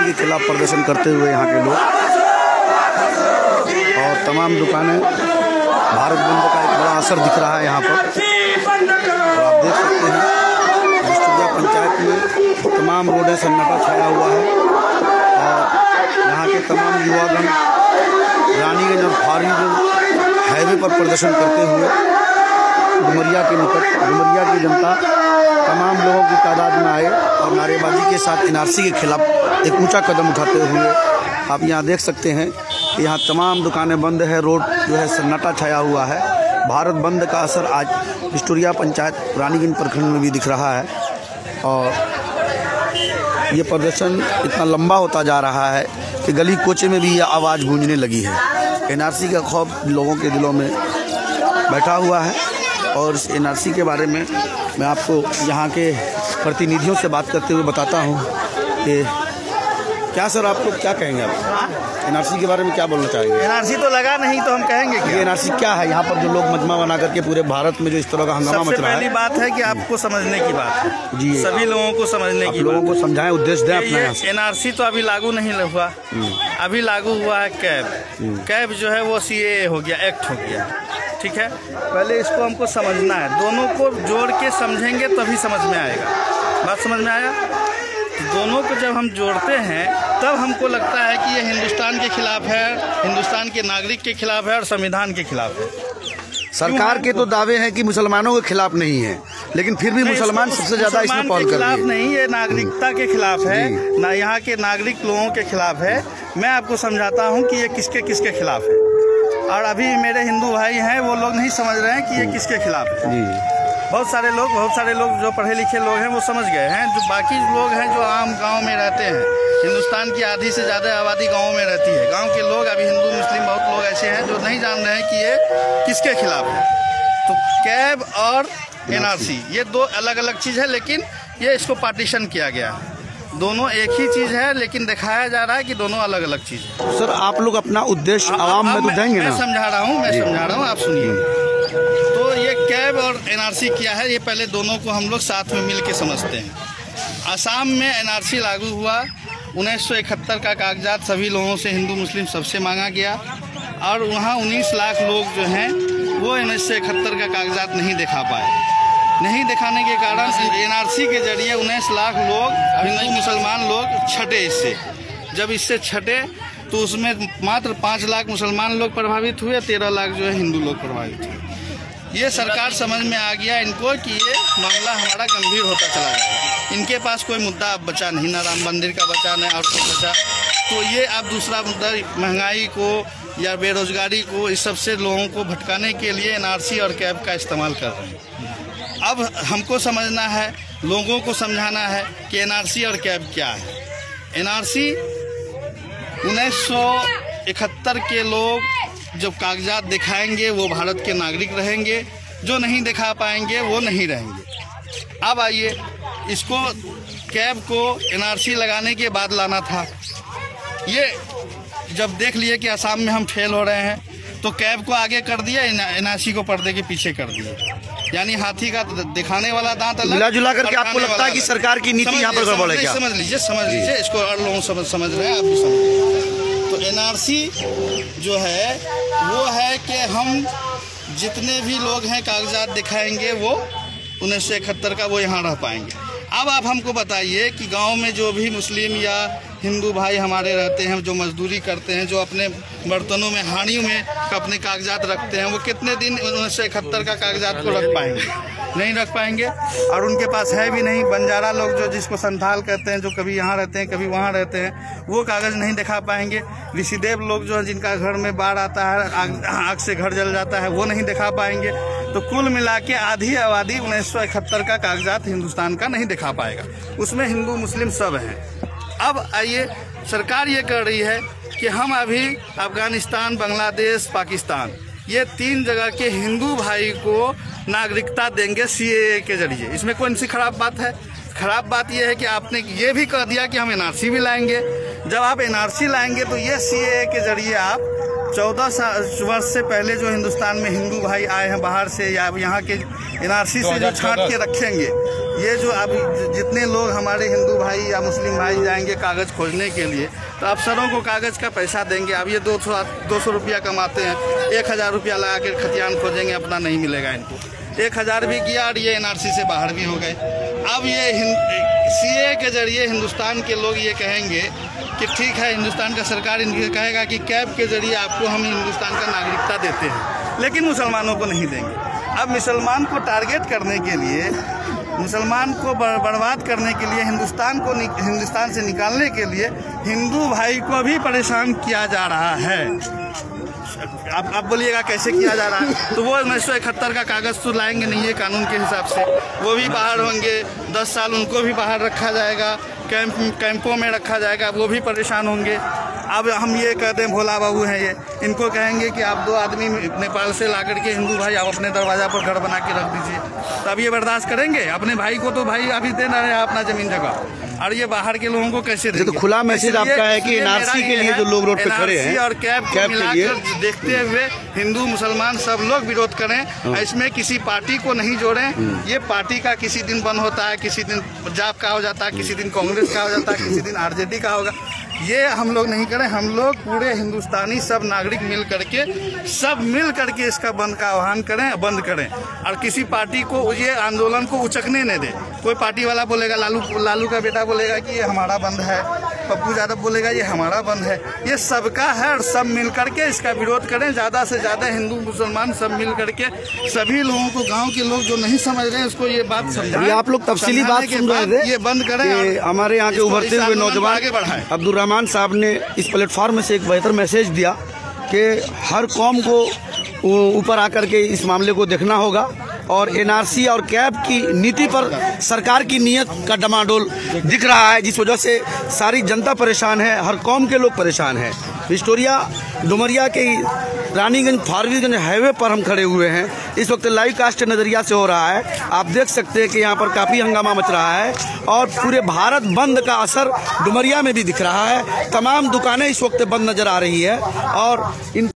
NRC के खिलाफ प्रदर्शन करते हुए यहाँ के लोग, और तमाम दुकानें, भारत बंद का एक बड़ा असर दिख रहा है यहाँ पर। और आप देख सकते हैं बिस्तुरिया पंचायत में तमाम रोडें सन्नाटा छाया हुआ है, और यहाँ के तमाम युवागण रानीगंज और फारबिसगंज हाईवे पर प्रदर्शन करते हुए डुमरिया के निकट, डुमरिया की जनता तमाम लोगों की तादाद में आए और नारेबाजी के साथ एनआरसी के खिलाफ एक ऊंचा कदम उठाते हुए आप यहाँ देख सकते हैं कि यहाँ तमाम दुकानें बंद है, रोड जो है सन्नाटा छाया हुआ है। भारत बंद का असर आज बिस्तुरिया पंचायत रानीगंज प्रखंड में भी दिख रहा है, और ये प्रदर्शन इतना लंबा होता जा रहा है कि गली कोचे में भी यह आवाज़ गूंजने लगी है। एनआरसी का खौफ लोगों के दिलों में बैठा हुआ है, और इस एनआरसी के बारे में मैं आपको यहाँ के प्रतिनिधियों से बात करते हुए बताता हूँ कि क्या सर, आपको क्या कहेंगे आप एनआरसी के बारे में क्या बोलना चाहेंगे? एनआरसी तो लगा नहीं तो हम कहेंगे कि एनआरसी क्या है? यहाँ पर जो लोग मजमा बना करके पूरे भारत में जो इस तरह का हंगामा मच रहा है। पहली बात है कि आपको समझने की बात है जी, सभी लोगों को समझने की, लोगों को समझाएं, उद्देश्य दें अपना। एनआरसी तो अभी लागू नहीं हुआ, अभी लागू हुआ है कैब। कैब जो है वो सीएए हो गया, एक्ट हो गया, ठीक है। पहले इसको हमको समझना है, दोनों को जोड़ के समझेंगे तभी समझ में आएगा। बात समझ में आया? तो दोनों को जब हम जोड़ते हैं तब हमको लगता है कि ये हिंदुस्तान के खिलाफ है, हिंदुस्तान के नागरिक के खिलाफ है और संविधान के खिलाफ है। सरकार के तो दावे हैं कि मुसलमानों के खिलाफ नहीं है, लेकिन फिर भी मुसलमान सबसे ज्यादा इसमें पहल कर रहे हैं। नहीं, ये नागरिकता के खिलाफ है ना, यहाँ के नागरिक लोगों के खिलाफ है। मैं आपको समझाता हूँ कि ये किसके किसके खिलाफ है, और अभी मेरे हिंदू भाई हैं वो लोग नहीं समझ रहे हैं कि ये किसके खिलाफ है। बहुत सारे लोग जो पढ़े लिखे लोग हैं वो समझ गए हैं, जो बाकी लोग हैं जो आम गांव में रहते हैं, हिंदुस्तान की आधी से ज़्यादा आबादी गांव में रहती है। गांव के लोग, अभी हिंदू मुस्लिम बहुत लोग ऐसे हैं जो नहीं जान रहे हैं कि ये किसके खिलाफ है। तो कैब और एनआरसी ये दो अलग अलग चीज़ है, लेकिन ये इसको पार्टीशन किया गया है। दोनों एक ही चीज़ है, लेकिन दिखाया जा रहा है कि दोनों अलग अलग चीज़ है। सर, आप लोग अपना उद्देश्य आवाम में तो देंगे ना? मैं समझा रहा हूँ, आप सुनिए। तो ये कैब और एनआरसी क्या है, ये पहले दोनों को हम लोग साथ में मिल के समझते हैं। असम में एनआरसी लागू हुआ, 1971 का कागजात सभी लोगों से, हिंदू मुस्लिम सबसे मांगा गया, और वहाँ 19 लाख लोग जो हैं वो 1971 का कागजात नहीं दिखा पाए। नहीं दिखाने के कारण एनआरसी के जरिए 19 लाख लोग, हिंदू मुसलमान लोग छटे इससे। जब इससे छटे तो उसमें मात्र 5 लाख मुसलमान लोग प्रभावित हुए, 13 लाख जो है हिंदू लोग प्रभावित हुए। ये सरकार समझ में आ गया इनको कि ये मामला हमारा गंभीर होता चला गया। इनके पास कोई मुद्दा अब बचा नहीं, ना राम मंदिर का बचा, ना और कुछ बचा। तो ये अब दूसरा मुद्दा महंगाई को या बेरोजगारी को, इस सबसे लोगों को भटकाने के लिए एनआरसी और कैब का इस्तेमाल कर रहे हैं। अब हमको समझना है, लोगों को समझाना है कि एनआरसी और कैब क्या है। एनआरसी 1971 के लोग जब कागजात दिखाएंगे वो भारत के नागरिक रहेंगे, जो नहीं दिखा पाएंगे वो नहीं रहेंगे। अब आइए, इसको कैब को एनआरसी लगाने के बाद लाना था। ये जब देख लिए कि असम में हम फेल हो रहे हैं तो कैब को आगे कर दिया, एनआरसी को पर्दे के पीछे कर दिया। यानी हाथी का दिखाने वाला दांत अलग, मिला जुला करके आपको लगता है कि सरकार की नीति यहाँ पर गड़बड़ है क्या? समझ लीजिए इसको, और लोग समझ रहे हैं, आप भी समझ। तो एनआरसी जो है वो है कि हम जितने भी लोग हैं कागजात दिखाएंगे वो 1971 का वो यहाँ रह पाएंगे। अब आप हमको बताइए कि गांव में जो भी मुस्लिम या हिंदू भाई हमारे रहते हैं, जो मजदूरी करते हैं, जो अपने बर्तनों में, हाड़ियों में अपने कागजात रखते हैं, वो कितने दिन 1971 का कागजात को रख पाएंगे? नहीं रख पाएंगे। और उनके पास है भी नहीं। बंजारा लोग जो जिसको संथाल कहते हैं, जो कभी यहाँ रहते हैं कभी वहाँ रहते हैं, वो कागज़ नहीं दिखा पाएंगे। ऋषिदेव लोग जो है जिनका घर में बाढ़ आता है, आग से घर जल जाता है, वो नहीं दिखा पाएंगे। तो कुल मिला के आधी आबादी 1971 का कागजात हिंदुस्तान का नहीं दिखा पाएगा। उसमें हिंदू मुस्लिम सब हैं। अब आइए, सरकार ये कर रही है कि हम अभी अफगानिस्तान, बांग्लादेश, पाकिस्तान, ये 3 जगह के हिंदू भाई को नागरिकता देंगे सीएए के जरिए। इसमें कौन सी खराब बात है? खराब बात यह है कि आपने ये भी कह दिया कि हम एनआरसी भी लाएंगे। जब आप एनआरसी लाएंगे तो ये सीएए के जरिए आप 14 वर्ष से पहले जो हिंदुस्तान में हिंदू भाई आए हैं बाहर से या यहाँ के एनआरसी से जो छांट के रखेंगे, ये जो अब जितने लोग हमारे हिंदू भाई या मुस्लिम भाई जाएंगे कागज़ खोजने के लिए, तो अफसरों को कागज़ का पैसा देंगे। अब ये 200 रुपया कमाते हैं, 1000 रुपया लगा कर खतियान खोजेंगे, अपना नहीं मिलेगा इनको। 1000 भी किया और ये एनआरसी से बाहर भी हो गए। अब ये सीए के जरिए हिंदुस्तान के लोग ये कहेंगे कि ठीक है, हिंदुस्तान का सरकार इनके कहेगा कि कैब के जरिए आपको हम हिंदुस्तान का नागरिकता देते हैं, लेकिन मुसलमानों को नहीं देंगे। अब मुसलमान को टारगेट करने के लिए, मुसलमान को बर्बाद करने के लिए, हिंदुस्तान से निकालने के लिए हिंदू भाई को भी परेशान किया जा रहा है। आप बोलिएगा कैसे किया जा रहा है? तो वो 1971 का कागज़ तो लाएंगे नहीं है कानून के हिसाब से, वो भी बाहर होंगे। 10 साल उनको भी बाहर रखा जाएगा, कैंपों में रखा जाएगा, वो भी परेशान होंगे। अब हम ये कहते हैं भोला बाबू हैं ये, इनको कहेंगे कि आप 2 आदमी नेपाल से ला करके हिंदू भाई आप अपने दरवाजा पर घर बना के रख दीजिए, तो अब ये बर्दाश्त करेंगे? अपने भाई को तो भाई अभी दे रहे हैं अपना ज़मीन जगह, और ये बाहर के लोगों को कैसे देंगे? तो खुला मैसेज आपका है कि एनआरसी के लिए जो लोग रोड पे खड़े हैं और कैब को मिलाकर देखते हुए हिंदू मुसलमान सब लोग विरोध करें, इसमें किसी पार्टी को नहीं जोड़ें। ये पार्टी का किसी दिन बंद होता है, किसी दिन पंजाब का हो जाता है, किसी दिन कांग्रेस का हो जाता है, किसी दिन आरजेडी का होगा। ये हम लोग नहीं करें। हम लोग पूरे हिंदुस्तानी सब नागरिक मिल करके इसका बंद का आह्वान करें, बंद करें, और किसी पार्टी को ये आंदोलन को उचकने न दे। कोई पार्टी वाला बोलेगा, लालू का बेटा बोलेगा कि ये हमारा बंद है, पप्पू यादव बोलेगा ये हमारा बंद है, ये सबका है, और सब मिल करके इसका विरोध करें। ज़्यादा से ज़्यादा हिंदू मुसलमान सब मिल करके सभी लोगों को, गाँव के लोग जो नहीं समझ रहे हैं उसको ये बात समझाएं। आप लोग तफसीली बात सुन रहे थे, ये बंद करें। हमारे यहाँ के उभरते हुए नौजवान आगे बढ़ाएं। अब्दुल रहमान साहब ने इस प्लेटफॉर्म से एक बेहतर मैसेज दिया कि हर कौम को ऊपर आकर के इस मामले को देखना होगा, और एनआरसी और कैब की नीति पर सरकार की नीयत का डमाडोल दिख रहा है, जिस वजह से सारी जनता परेशान है, हर कौम के लोग परेशान हैं। विक्टोरिया डुमरिया के रानीगंज फारबिसगंज हाईवे पर हम खड़े हुए हैं। इस वक्त लाइव कास्ट नज़रिया से हो रहा है। आप देख सकते हैं कि यहाँ पर काफ़ी हंगामा मच रहा है, और पूरे भारत बंद का असर डुमरिया में भी दिख रहा है। तमाम दुकानें इस वक्त बंद नज़र आ रही है, और इन